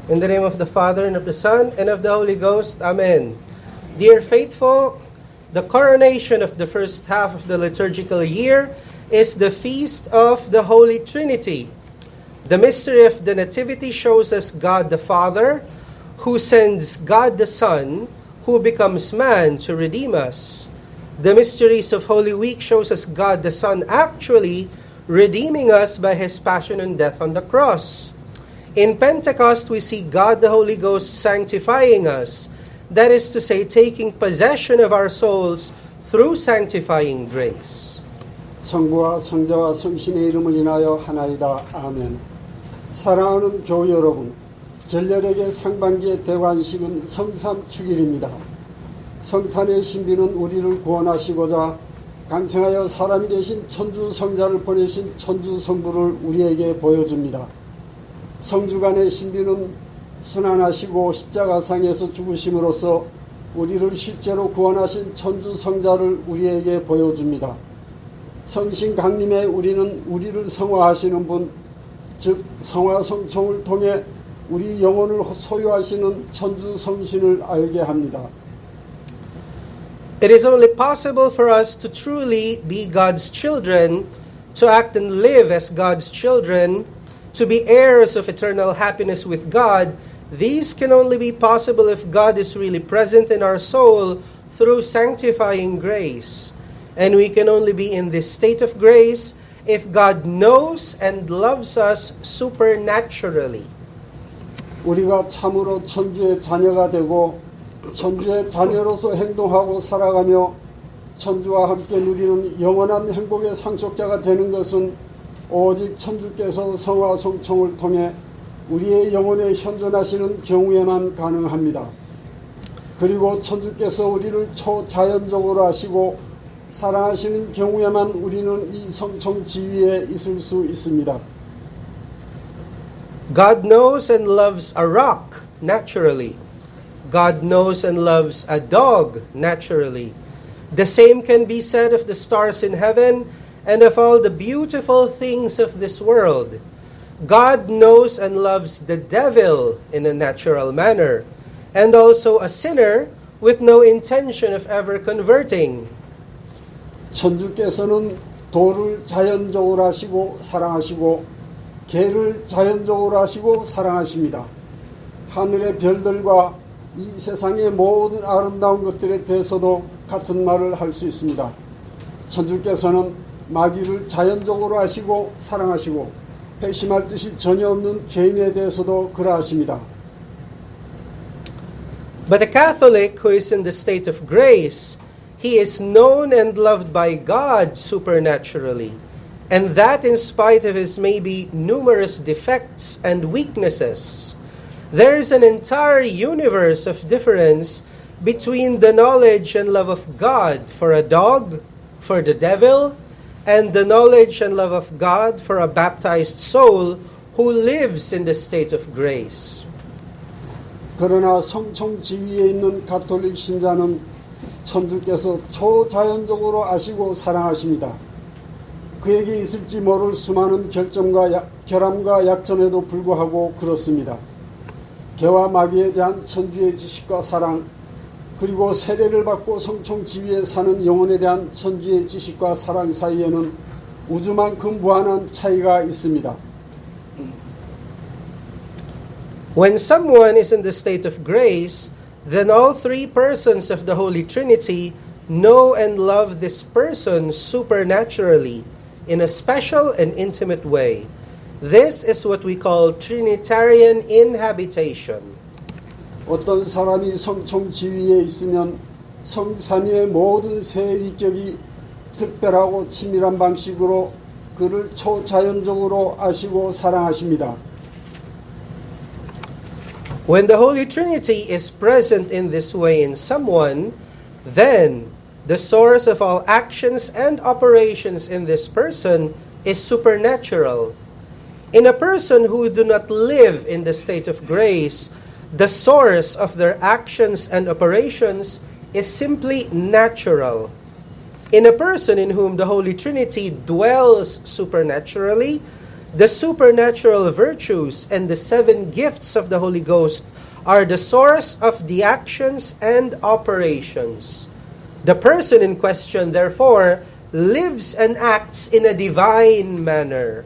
In the name of the Father, and of the Son, and of the Holy Ghost. Amen. Dear faithful, the coronation of the first half of the liturgical year is the feast of the Holy Trinity. The mystery of the Nativity shows us God the Father, who sends God the Son, who becomes man to redeem us. The mysteries of Holy Week shows us God the Son actually redeeming us by His passion and death on the cross. In Pentecost, we see God the Holy Ghost sanctifying us, that is to say, taking possession of our souls through sanctifying grace. 성부와 성자와 성신의 이름을 인하여 하나이다. 아멘. 사랑하는 교우 여러분, 전렬에게 상반기의 대관식은 성삼 축일입니다. 성탄의 신비는 우리를 구원하시고자 강성하여 사람이 되신 천주 성자를 보내신 천주 성부를 우리에게 보여줍니다. 성주간의 신비는 순환하시고 십자가상에서 죽으심으로써 우리를 실제로 구원하신 천주 성자를 우리에게 보여줍니다. 성신 강림에 우리는 우리를 성화하시는 분, 즉 성화성총을 통해 우리 영혼을 소유하시는 천주 성신을 알게 합니다. It is only possible for us to truly be God's children, to act and live as God's children, to be heirs of eternal happiness with God. These can only be possible if God is really present in our soul through sanctifying grace. And we can only be in this state of grace if God knows and loves us supernaturally. 우리가 참으로 천주의 자녀가 되고 천주의 자녀로서 행동하고 살아가며 천주와 함께 누리는 영원한 행복의 상속자가 되는 것은 오직 천주께서 성화성총을 통해 우리의 영혼에 현존하시는 경우에만 가능합니다. 그리고 천주께서 우리를 초자연적으로 하시고 사랑하시는 경우에만 우리는 이 성총 지위에 있을 수 있습니다. God knows and loves a rock naturally. God knows and loves a dog naturally. The same can be said of the stars in heaven and of all the beautiful things of this world. God knows and loves the devil in a natural manner, and also a sinner with no intention of ever converting. 천주께서는 돌을 자연적으로 하시고 사랑하시고 개를 자연적으로 하시고 사랑하십니다. 하늘의 별들과 이 세상의 모든 아름다운 것들에 대해서도 같은 말을 할 수 있습니다. 천주께서는 마귀를 자연적으로 하시고 사랑하시고 회심할 뜻이 전혀 없는 죄인에 대해서도 그러하십니다. But the Catholic who is in the state of grace, he is known and loved by God supernaturally, and that in spite of his maybe numerous defects and weaknesses. There is an entire universe of difference between the knowledge and love of God for a dog, for the devil, and the knowledge and love of God for a baptized soul who lives in the state of grace. 그러나 성총 지위에 있는 가톨릭 신자는 천주께서 초자연적으로 아시고 사랑하십니다. 그에게 있을지 모를 수많은 결함과 약점에도 불구하고 그렇습니다. 개와 마귀에 대한 천주의 지식과 사랑, 그리고 세례를 받고 성총 지위에 사는 영혼에 대한 천주의 지식과 사랑 사이에는 우주만큼 무한한 차이가 있습니다. When someone is in the state of grace, then all three persons of the Holy Trinity know and love this person supernaturally in a special and intimate way. This is what we call Trinitarian inhabitation. 어떤 사람이 성총 지위에 있으면 성삼위의 모든 세 위격이 특별하고 치밀한 방식으로 그를 초자연적으로 아시고 사랑하십니다. When the Holy Trinity is present in this way in someone, then the source of all actions and operations in this person is supernatural. In a person who do not live in the state of grace, the source of their actions and operations is simply natural. In a person in whom the Holy Trinity dwells supernaturally, The supernatural virtues and the 7 gifts of the Holy Ghost are the source of the actions and operations. The person in question, therefore, lives and acts in a divine manner.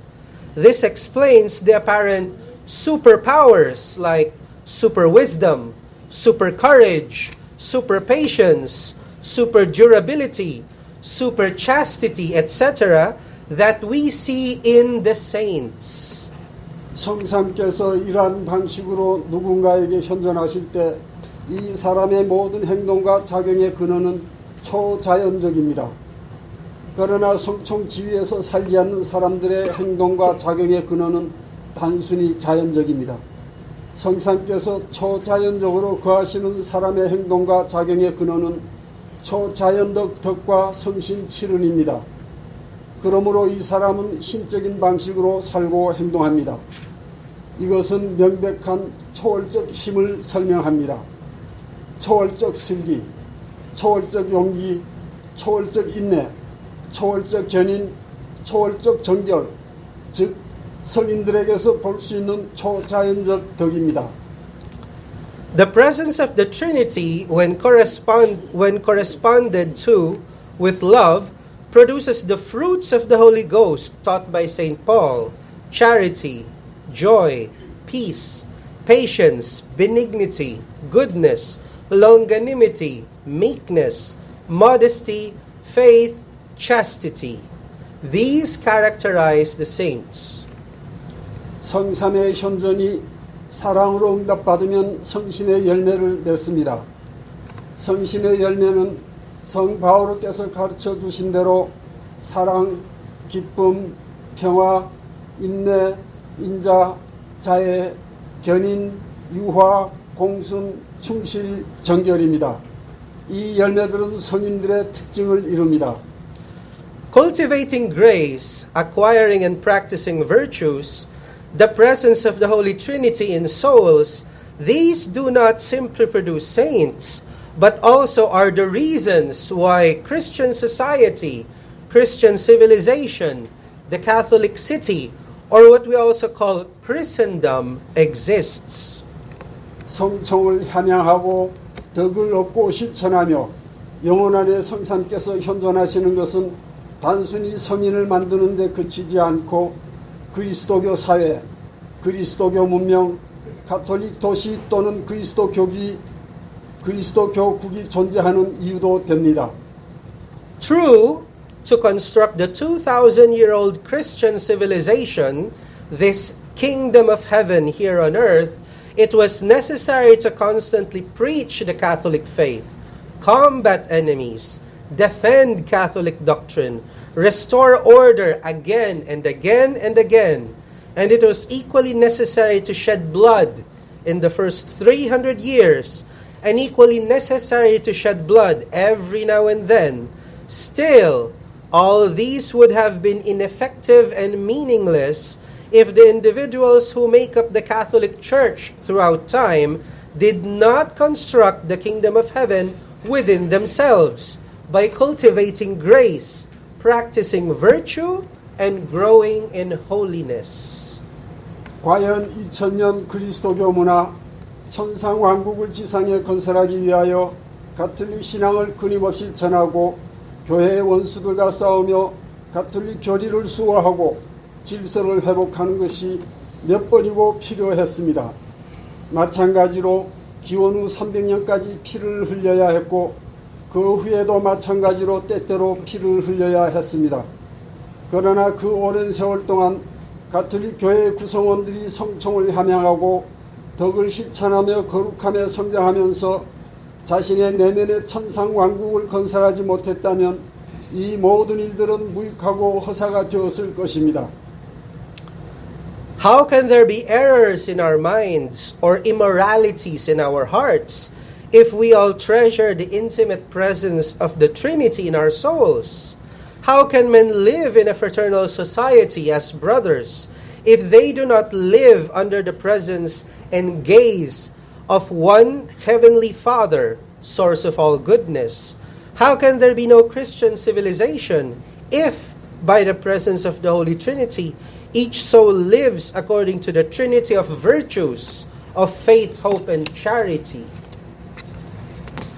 This explains the apparent superpowers like super wisdom, super courage, super patience, super durability, super chastity, etc., that we see in the saints. 성삼께서 이러한 방식으로 누군가에게 현존하실 때 이 사람의 모든 행동과 작용의 근원은 초자연적입니다. 그러나 성총 지위에서 살지 않는 사람들의 행동과 작용의 근원은 단순히 자연적입니다. 성삼께서 초자연적으로 거하시는 사람의 행동과 작용의 근원은 초자연적 덕과 성신칠은입니다. 그러므로 이 사람은 신적인 방식으로 살고 행동합니다. 이것은 명백한 초월적 힘을 설명합니다. 초월적 슬기, 초월적 용기, 초월적 인내, 초월적 견인, 초월적 정결, 즉 성인들에게서 볼 수 있는 초자연적 덕입니다. The presence of the Trinity, when corresponded to with love, produces the fruits of the Holy Ghost taught by St. Paul: charity, joy, peace, patience, benignity, goodness, longanimity, meekness, modesty, faith, chastity. These characterize the saints. 성삼의 현존이 사랑으로 응답받으면 성신의 열매를 맺습니다. 성신의 열매는 성 바오로께서 가르쳐 주신 대로 사랑, 기쁨, 평화, 인내, 인자, 자애, 견인, 유화, 공순, 충실, 정결입니다. 이 열매들은 성인들의 특징을 이룹니다. Cultivating grace, acquiring and practicing virtues, the presence of the Holy Trinity in souls, these do not simply produce saints, but also are the reasons why Christian society, Christian civilization, the Catholic city, or what we also call Christendom, exists. 성총을 함양하고 덕을 얻고 실천하며 영혼 안에 성삼께서 현존하시는 것은 단순히 성인을 만드는 데 그치지 않고 그리스도교 사회, 그리스도교 문명, 가톨릭 도시 또는 그리스도교국이 존재하는 이유도 됩니다. True, to construct the 2,000-year-old Christian civilization, this kingdom of heaven here on earth, it was necessary to constantly preach the Catholic faith, combat enemies, defend Catholic doctrine, restore order again and again and again. And it was equally necessary to shed blood in the first 300 years, and equally necessary to shed blood every now and then. Still, all these would have been ineffective and meaningless if the individuals who make up the Catholic Church throughout time did not construct the kingdom of heaven within themselves by cultivating grace, practicing virtue, and growing in holiness. 과연 2000년 그리스도교 문화, 천상왕국을 지상에 건설하기 위하여 가톨릭 신앙을 끊임없이 전하고 교회의 원수들과 싸우며 가톨릭 교리를 수호하고 질서를 회복하는 것이 몇 번이고 필요했습니다. 마찬가지로 기원 후 300년까지 피를 흘려야 했고 그 후에도 마찬가지로 때때로 피를 흘려야 했습니다. 그러나 그 오랜 세월 동안 가톨릭 교회의 구성원들이 성총을 함양하고 덕을 실천하며 거룩함에 성장하면서 자신의 내면의 천상왕국을 건설하지 못했다면 이 모든 일들은 무익하고 허사가 되었을 것입니다. How can there be errors in our minds or immoralities in our hearts if we all treasure the intimate presence of the Trinity in our souls? How can men live in a fraternal society as brothers if they do not live under the presence and gaze of one heavenly Father, source of all goodness? How can there be no Christian civilization if, by the presence of the Holy Trinity, Each soul lives according to the trinity of virtues of faith, hope, and charity.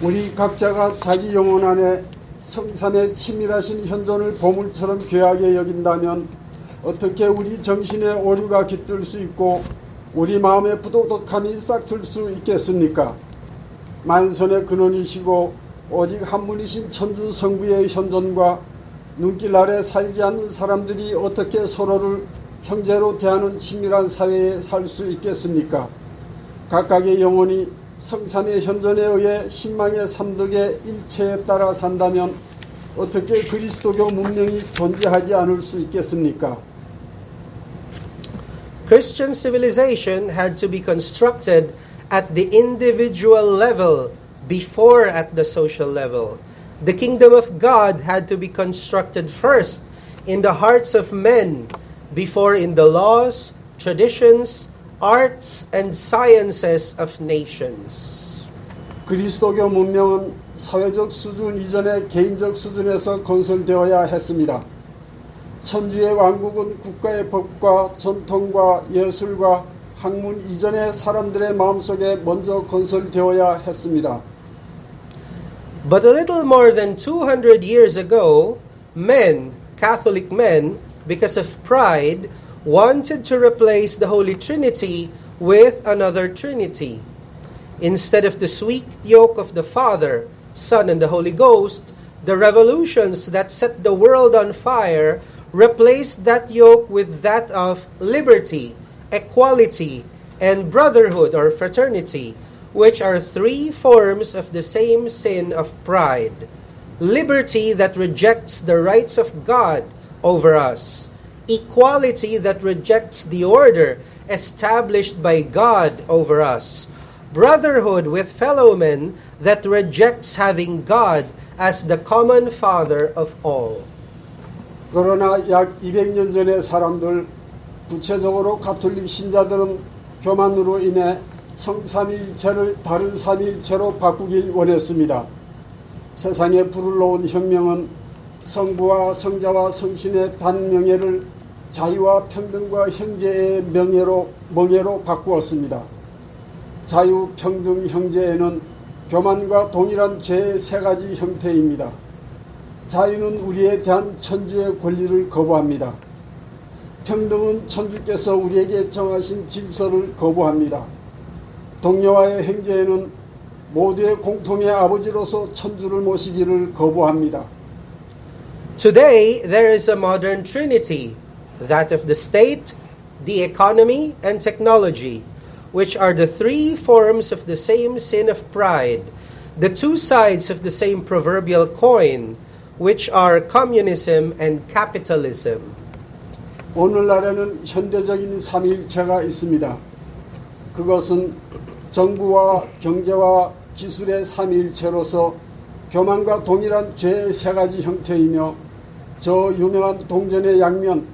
우리 각자가 자기 영혼 안에 성삼의 친밀하신 현존을 보물처럼 귀하게 여긴다면 어떻게 우리 정신의 오류가 깃들 수 있고 우리 마음의 부도덕함이 싹틀 수 있겠습니까? 만선의 근원이시고 오직 한 분이신 천주 성부의 현존과 눈길 아래 살지 않는 사람들이 어떻게 서로를 형제로 대하는 친밀한 사회에 살 수 있겠습니까? 각각의 영혼이 성삼의 현존에 의해 신망의 삼덕의 일체에 따라 산다면 어떻게 그리스도교 문명이 존재하지 않을 수 있겠습니까? Christian civilization had to be constructed at the individual level before at the social level. The kingdom of God had to be constructed first in the hearts of men before in the laws, traditions, arts, and sciences of nations. 그리스도교 문명은 사회적 수준 이전의 개인적 수준에서 건설되어야 했습니다. 천주의 왕국은 국가의 법과 전통과 예술과 학문 이전의 사람들의 마음속에 먼저 건설되어야 했습니다. But a little more than 200 years ago, men, Catholic men, because of pride, wanted to replace the Holy Trinity with another Trinity. Instead of the sweet yoke of the Father, Son, and the Holy Ghost, the revolutions that set the world on fire replaced that yoke with that of liberty, equality, and brotherhood or fraternity, which are three forms of the same sin of pride. Liberty that rejects the rights of God over us. Equality that rejects the order established by God over us. Brotherhood with fellow men that rejects having God as the common Father of all. 그러나 약 200년 전의 사람들, 구체적으로 가톨릭 신자들은 교만으로 인해 성삼위일체를 다른 삼위일체로 바꾸길 원했습니다. 세상에 불을 놓은 혁명은 성부와 성자와 성신의 단명예를 자유와 평등과 형제의 멍에로 바꾸었습니다. 자유, 평등, 형제에는 교만과 동일한 죄의 세 가지 형태입니다. 자유는 우리에 대한 천주의 권리를 거부합니다. 평등은 천주께서 우리에게 정하신 질서를 거부합니다. 동료와의 형제에는 모두의 공통의 아버지로서 천주를 모시기를 거부합니다. Today, there is a modern trinity, that of the state, the economy, and technology, which are the three forms of the same sin of pride, the two sides of the same proverbial coin, which are communism and capitalism. 오늘날에는 현대적인 삼위일체가 있습니다. 그것은 정부와 경제와 기술의 삼위일체로서 교만과 동일한 죄의 세 가지 형태이며 저 유명한 동전의 양면,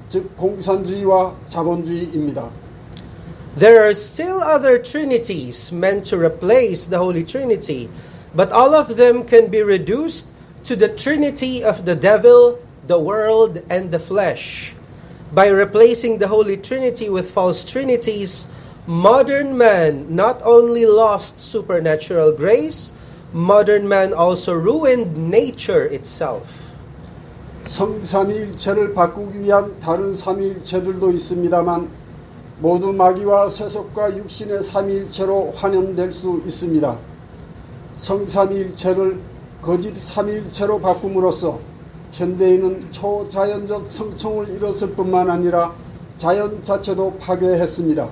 즉 공산주의와 자본주의입니다. There are still other trinities meant to replace the Holy Trinity, but all of them can be reduced to the trinity of the devil, the world, and the flesh. By replacing the Holy Trinity with false trinities, modern man not only lost supernatural grace, modern man also ruined nature itself. 성삼위일체를 바꾸기 위한 다른 삼위일체들도 있습니다만 모두 마귀와 세속과 육신의 삼위일체로 환영될 수 있습니다. 성삼위일체를 거짓 삼위일체로 바꿈으로써 현대인은 초자연적 성총을 이뤘을 뿐만 아니라 자연 자체도 파괴했습니다.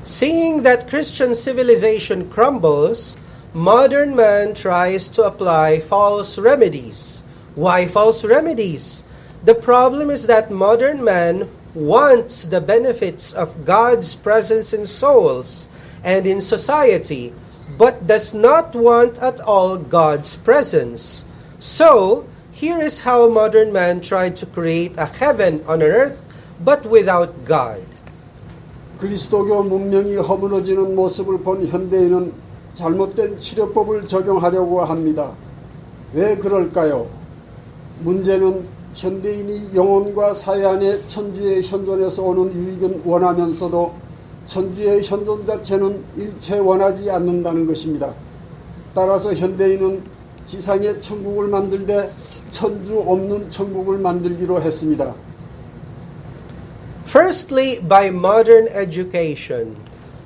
Seeing that Christian civilization crumbles, modern man tries to apply false remedies. Why false remedies? The problem is that modern man wants the benefits of God's presence in souls and in society, but does not want at all God's presence. So, here is how modern man tried to create a heaven on earth, but without God. 그리스도교 문명이 허물어지는 모습을 본 현대인은 잘못된 치료법을 적용하려고 합니다. 왜 그럴까요? 문제는 현대인이 영혼과 사회 안에 천주의 현존에서 오는 유익은 원하면서도 천주의 현존 자체는 일체 원하지 않는다는 것입니다. 따라서 현대인은 지상의 천국을 만들되 천주 없는 천국을 만들기로 했습니다. Firstly, by modern education.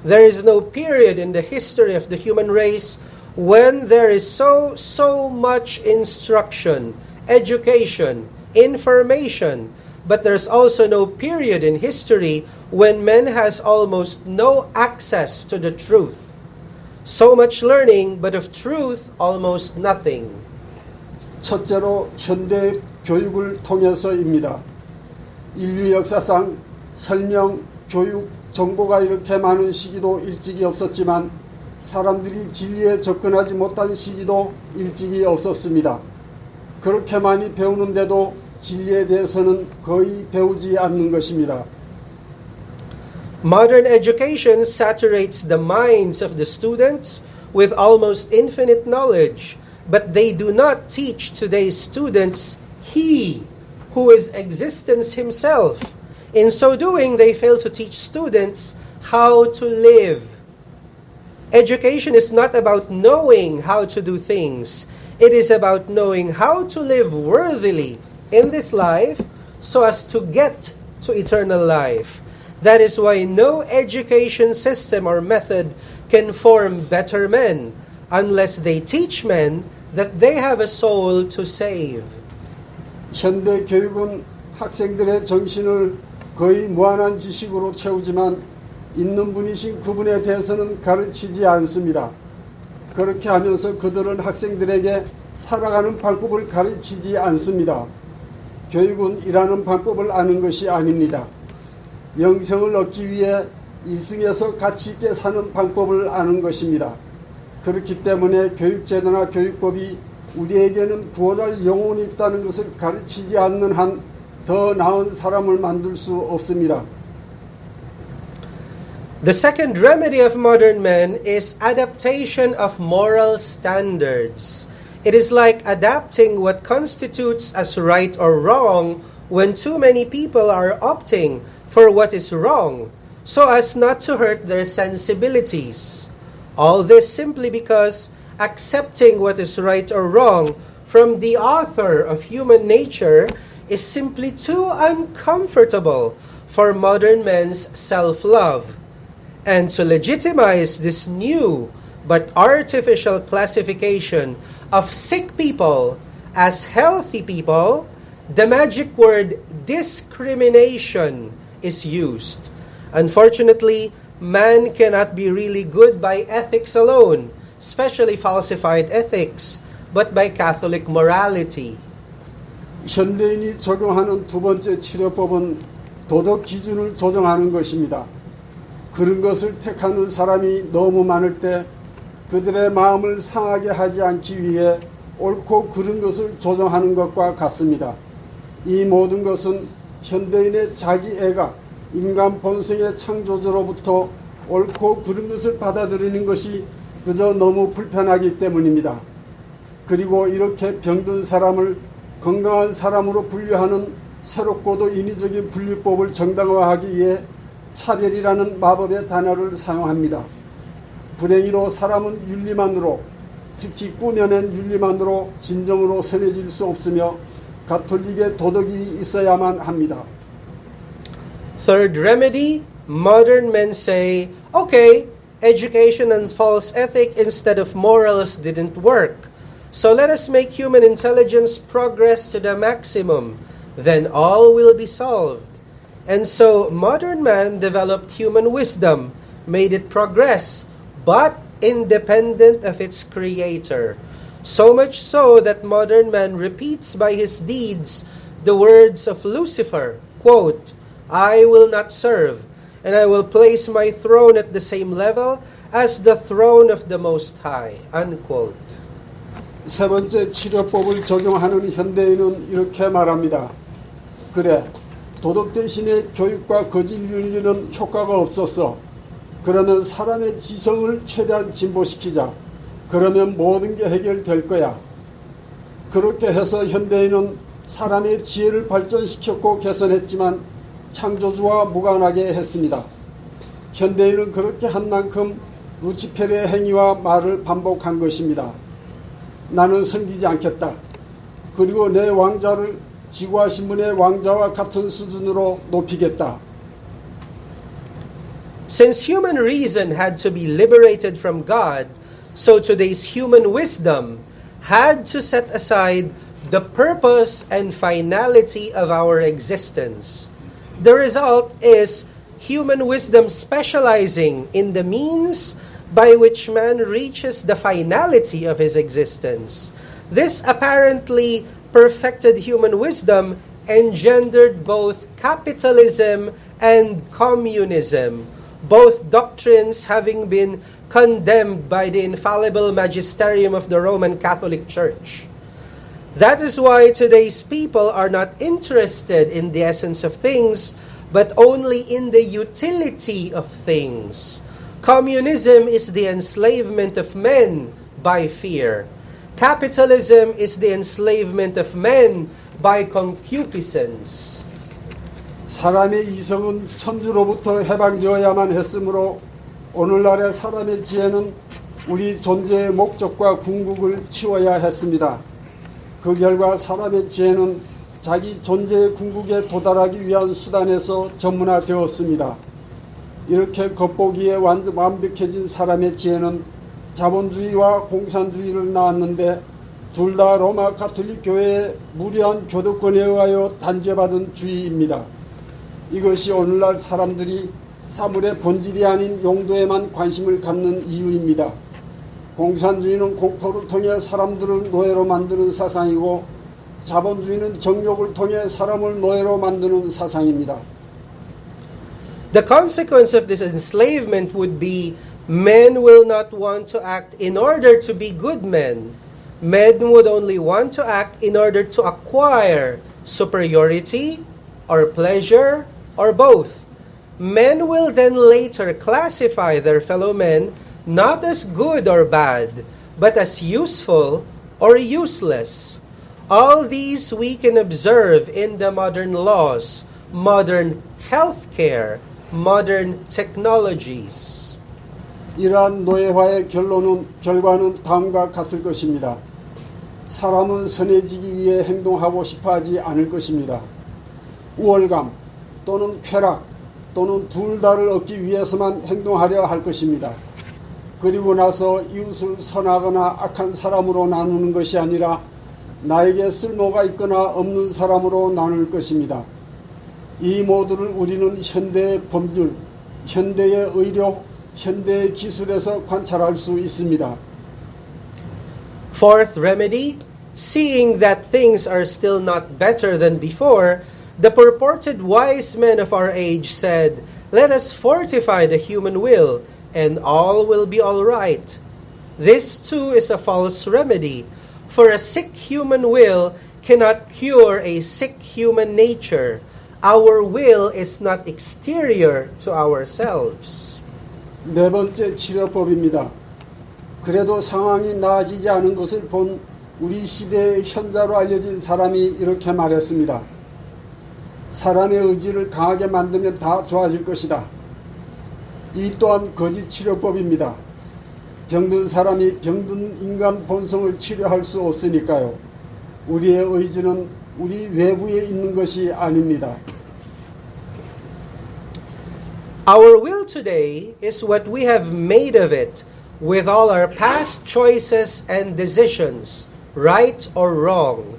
There is no period in the history of the human race when there is so much instruction, education, information, but there's also no period in history when man has almost no access to the truth. So much learning, but of truth, almost nothing. 첫째로 현대 교육을 통해서입니다. 인류 역사상 설명, 교육, 정보가 이렇게 많은 시기도 일찍이 없었지만 사람들이 진리에 접근하지 못한 시기도 일찍이 없었습니다. 그렇게 많이 배우는데도 진리에 대해서는 거의 배우지 않는 것입니다. Modern education saturates the minds of the students with almost infinite knowledge, but they do not teach today's students He, who is existence Himself. In so doing, they fail to teach students how to live. Education is not about knowing how to do things. It is about knowing how to live worthily in this life so as to get to eternal life. That is why no education system or method can form better men unless they teach men that they have a soul to save. 현대 교육은 학생들의 정신을 거의 무한한 지식으로 채우지만 있는 분이신 그분에 대해서는 가르치지 않습니다. 그렇게 하면서 그들은 학생들에게 살아가는 방법을 가르치지 않습니다. 교육은 일하는 방법을 아는 것이 아닙니다. 영생을 얻기 위해 이승에서 가치 있게 사는 방법을 아는 것입니다. 그렇기 때문에 교육제도나 교육법이 우리에게는 구원할 영혼이 있다는 것을 가르치지 않는 한 더 나은 사람을 만들 수 없습니다. The second remedy of modern men is adaptation of moral standards. It is like adapting what constitutes as right or wrong when too many people are opting for what is wrong, so as not to hurt their sensibilities. All this simply because accepting what is right or wrong from the author of human nature is simply too uncomfortable for modern men's self-love. And to legitimize this new but artificial classification of sick people as healthy people, the magic word discrimination is used. Unfortunately, man cannot be really good by ethics alone, especially falsified ethics, but by Catholic morality. 현대인이 적용하는 두 번째 치료법은 도덕 기준을 조정하는 것입니다. 그런 것을 택하는 사람이 너무 많을 때 그들의 마음을 상하게 하지 않기 위해 옳고 그른 것을 조정하는 것과 같습니다. 이 모든 것은 현대인의 자기애가 인간 본성의 창조주로부터 옳고 그른 것을 받아들이는 것이 그저 너무 불편하기 때문입니다. 그리고 이렇게 병든 사람을 건강한 사람으로 분류하는 새롭고도 인위적인 분류법을 정당화하기 위해 차별이라는 마법의 단어를 사용합니다. 불행히도 사람은 윤리만으로, 특히 꾸며낸 윤리만으로 진정으로 선해질 수 없으며 가톨릭의 도덕이 있어야만 합니다. Third remedy, modern men say, okay, education and false ethic instead of morals didn't work. So let us make human intelligence progress to the maximum. Then all will be solved. And so modern man developed human wisdom, made it progress, but independent of its creator. So much so that modern man repeats by his deeds the words of Lucifer, quote, I will not serve, and I will place my throne at the same level as the throne of the Most High, unquote. 세 번째 치료법을 적용하는 현대인은 이렇게 말합니다. 그래, 도덕 대신에 교육과 거짓 윤리는 효과가 없었어. 그러면 사람의 지성을 최대한 진보시키자. 그러면 모든 게 해결될 거야. 그렇게 해서 현대인은 사람의 지혜를 발전시켰고 개선했지만 창조주와 무관하게 했습니다. 현대인은 그렇게 한 만큼 루치페르의 행위와 말을 반복한 것입니다. 나는 섬기지 않겠다. 그리고 내 왕자를 지구와 신문의 왕자와 같은 수준으로 높이겠다. Since human reason had to be liberated from God, so today's human wisdom had to set aside the purpose and finality of our existence. The result is human wisdom specializing in the means by which man reaches the finality of his existence. This apparently perfected human wisdom engendered both capitalism and communism, both doctrines having been condemned by the infallible magisterium of the Roman Catholic Church. That is why today's people are not interested in the essence of things, but only in the utility of things. Communism is the enslavement of men by fear. Capitalism is the enslavement of men by concupiscence. 사람의 이성은 천주로부터 해방되어야만 했으므로 오늘날의 사람의 지혜는 우리 존재의 목적과 궁극을 치워야 했습니다. 그 결과 사람의 지혜는 자기 존재의 궁극에 도달하기 위한 수단에서 전문화되었습니다. 이렇게 겉보기에 완벽해진 사람의 지혜는 자본주의와 공산주의를 낳았는데 둘 다 로마 가톨릭 교회의 무리한 교도권에 의하여 단죄받은 주의입니다. 이것이 오늘날 사람들이 사물의 본질이 아닌 용도에만 관심을 갖는 이유입니다. 공산주의는 공포를 통해 사람들을 노예로 만드는 사상이고 자본주의는 정욕을 통해 사람을 노예로 만드는 사상입니다. The consequence of this enslavement would be men will not want to act in order to be good men. Men would only want to act in order to acquire superiority or pleasure or both. Men will then later classify their fellow men not as good or bad, but as useful or useless. All these we can observe in the modern laws, modern healthcare, modern technologies. 이러한 노예화의 결과는 다음과 같을 것입니다. 사람은 선해지기 위해 행동하고 싶어하지 않을 것입니다. 우월감 또는 쾌락 또는 둘 다를 얻기 위해서만 행동하려 할 것입니다. 그리고 나서 이웃을 선하거나 악한 사람으로 나누는 것이 아니라 나에게 쓸모가 있거나 없는 사람으로 나눌 것입니다. 이 모두를 우리는 현대의 법률, 현대의 의료, 현대의 기술에서 관찰할 수 있습니다. Fourth remedy, seeing that things are still not better than before, the purported wise men of our age said, "Let us fortify the human will, and all will be all right." This too is a false remedy, for a sick human will cannot cure a sick human nature. Our will is not exterior to ourselves. 네 번째 치료법입니다. 그래도 상황이 나아지지 않은 것을 본 우리 시대의 현자로 알려진 사람이 이렇게 말했습니다. 사람의 의지를 강하게 만들면 다 좋아질 것이다. 이 또한 거짓 치료법입니다. 병든 사람이 병든 인간 본성을 치료할 수 없으니까요. 우리의 의지는 우리 외부에 있는 것이 아닙니다. Our will today is what we have made of it with all our past choices and decisions, right or wrong.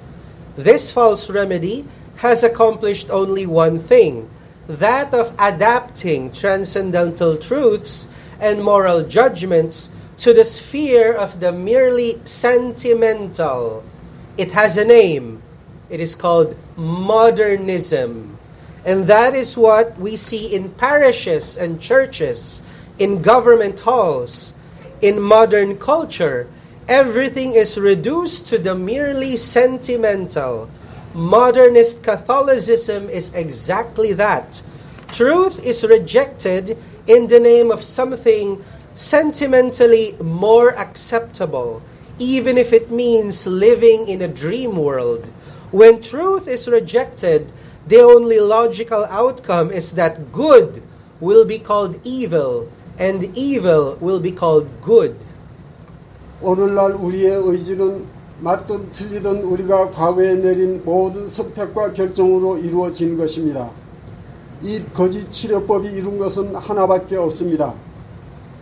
This false remedy has accomplished only one thing, that of adapting transcendental truths and moral judgments to the sphere of the merely sentimental. It has a name. It is called modernism. And that is what we see in parishes and churches, in government halls, in modern culture. Everything is reduced to the merely sentimental. Modernist Catholicism is exactly that. Truth is rejected in the name of something sentimentally more acceptable, even if it means living in a dream world. When truth is rejected, the only logical outcome is that good will be called evil, and evil will be called good. 오늘날 우리의 의지는 맞든 틀리든 우리가 과거에 내린 모든 선택과 결정으로 이루어진 것입니다. 이 거짓 치료법이 이룬 것은 하나밖에 없습니다.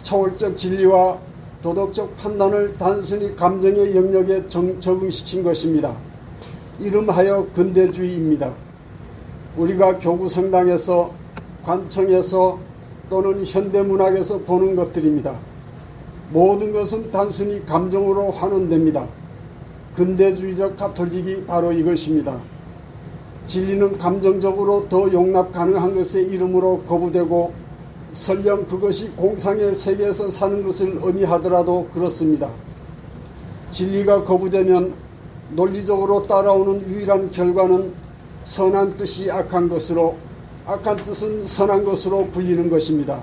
초월적 진리와 도덕적 판단을 단순히 감정의 영역에 적응시킨 것입니다. 이름하여 근대주의입니다. 우리가 교구 성당에서, 관청에서 또는 현대문학에서 보는 것들입니다. 모든 것은 단순히 감정으로 환원됩니다. 근대주의적 가톨릭이 바로 이것입니다. 진리는 감정적으로 더 용납 가능한 것의 이름으로 거부되고 설령 그것이 공상의 세계에서 사는 것을 의미하더라도 그렇습니다. 진리가 거부되면 논리적으로 따라오는 유일한 결과는 선한 뜻이 악한 것으로, 악한 뜻은 선한 것으로 불리는 것입니다.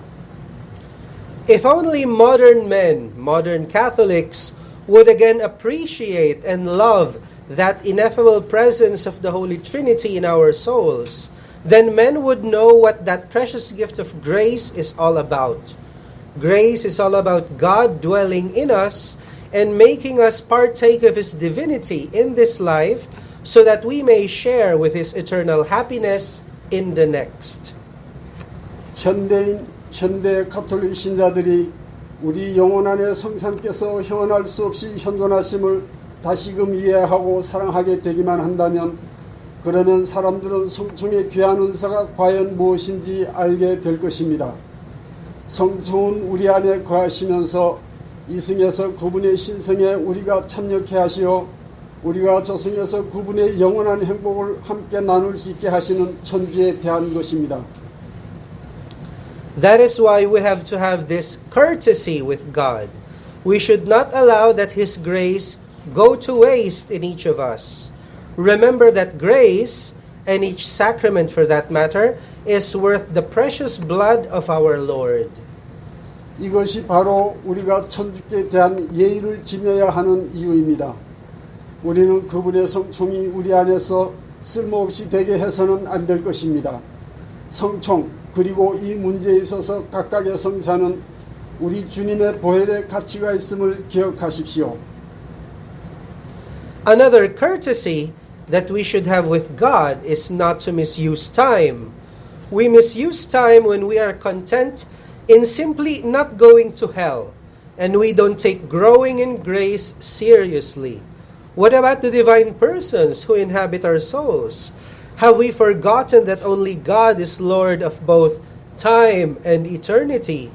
If only modern men, modern Catholics, would again appreciate and love that ineffable presence of the Holy Trinity in our souls, then men would know what that precious gift of grace is all about. Grace is all about God dwelling in us and making us partake of His divinity in this life so that we may share with His eternal happiness in the next. 현대 가톨릭 신자들이 우리 영혼 안에 성삼께서 형언할 수 없이 현존하심을 다시금 이해하고 사랑하게 되기만 한다면 그러면 사람들은 성총의 귀한 은사가 과연 무엇인지 알게 될 것입니다. 성총은 우리 안에 거하시면서 이승에서 그분의 신성에 우리가 참여케 하시어 우리가 저승에서 그분의 영원한 행복을 함께 나눌 수 있게 하시는 천주에 대한 것입니다. That is why we have to have this courtesy with God. We should not allow that His grace go to waste in each of us. Remember that grace, and each sacrament for that matter, is worth the precious blood of our Lord. 이것이 바로 우리가 천주께 대한 예의를 지녀야 하는 이유입니다. 우리는 그분의 성총이 우리 안에서 쓸모없이 되게 해서는 안 될 것입니다. 성총, 그리고 이 문제에 있어서 각각의 성사는 우리 주님의 보혈의 가치가 있음을 기억하십시오. Another courtesy that we should have with God is not to misuse time. We misuse time when we are content in simply not going to hell, and we don't take growing in grace seriously. What about the divine persons who inhabit our souls? Have we forgotten that only God is Lord of both time and eternity?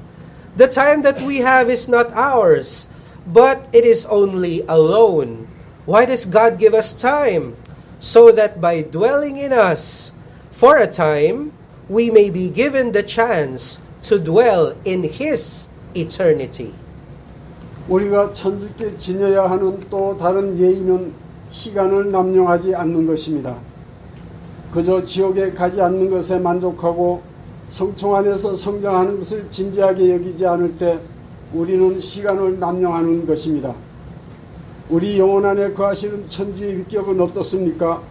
The time that we have is not ours, but it is only a loan. Why does God give us time? So that by dwelling in us for a time, we may be given the chance to dwell in His eternity. 우리가 천주께 지녀야 하는 또 다른 예의는 시간을 남용하지 않는 것입니다. 그저 지옥에 가지 않는 것에 만족하고 성총 안에서 성장하는 것을 진지하게 여기지 않을 때 우리는 시간을 남용하는 것입니다. 우리 영혼 안에 거하시는 천주의 위격은 어떻습니까?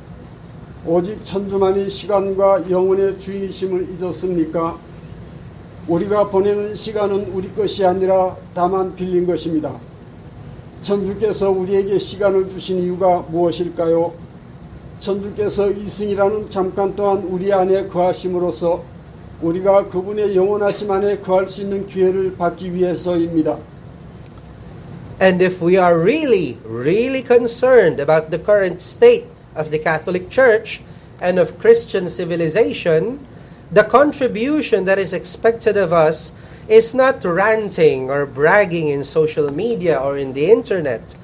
오직 천주만이 시간과 영혼의 주인이심을 잊었습니까? 우리가 보내는 시간은 우리 것이 아니라 다만 빌린 것입니다. 천주께서 우리에게 시간을 주신 이유가 무엇일까요? 천주께서 이승이라는 잠깐 동안 우리 안에 거하심으로써 우리가 그분의 영원하심 안에 거할 수 있는 기회를 받기 위해서입니다. And if we are really concerned about the current state of the Catholic Church and of Christian civilization, the contribution that is expected of us is not ranting or bragging in social media or in the internet.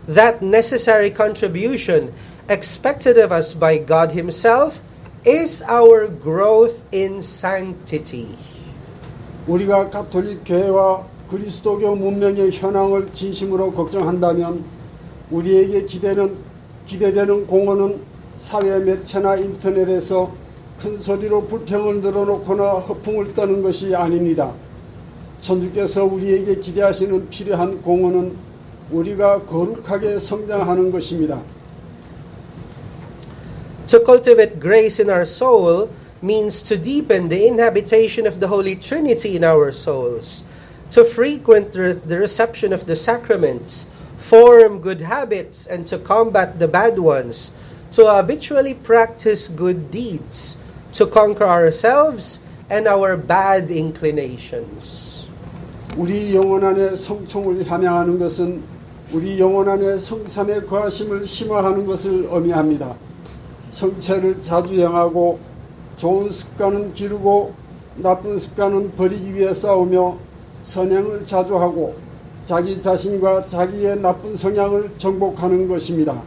That necessary contribution expected of us by God Himself is our growth in sanctity. 우리가 가톨릭 교회와 그리스도교 문명의 현황을 진심으로 걱정한다면 우리에게 기대되는 공헌은 사회 매체나 인터넷에서 큰 소리로 불평을 늘어놓거나 허풍을 떠는 것이 아닙니다. 천주께서 우리에게 기대하시는 필요한 공헌은 우리가 거룩하게 성장하는 것입니다. To cultivate grace in our soul means to deepen the inhabitation of the Holy Trinity in our souls, to frequent the reception of the sacraments, form good habits, and to combat the bad ones, to habitually practice good deeds, to conquer ourselves and our bad inclinations. 우리 영혼 안에 성총을 함양하는 것은 우리 영혼 안에 성삼의 거하심을 심화하는 것을 의미합니다. 성체를 자주 행하고 좋은 습관은 기르고 나쁜 습관은 버리기 위해 싸우며 선행을 자주 하고 자기 자신과 자기의 나쁜 성향을 정복하는 것입니다.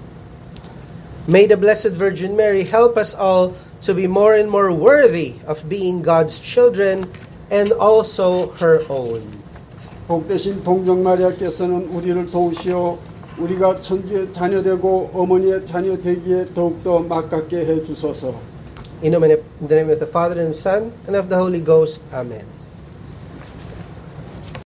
May the Blessed Virgin Mary help us all to be more and more worthy of being God's children and also her own. 복되신 동정 마리아께서는 우리를 도우시어 우리가 천주의 자녀되고 어머니의 자녀 되기에 더욱더 막깝게 해 주소서. In the name of the Father and Son and of the Holy Ghost. Amen.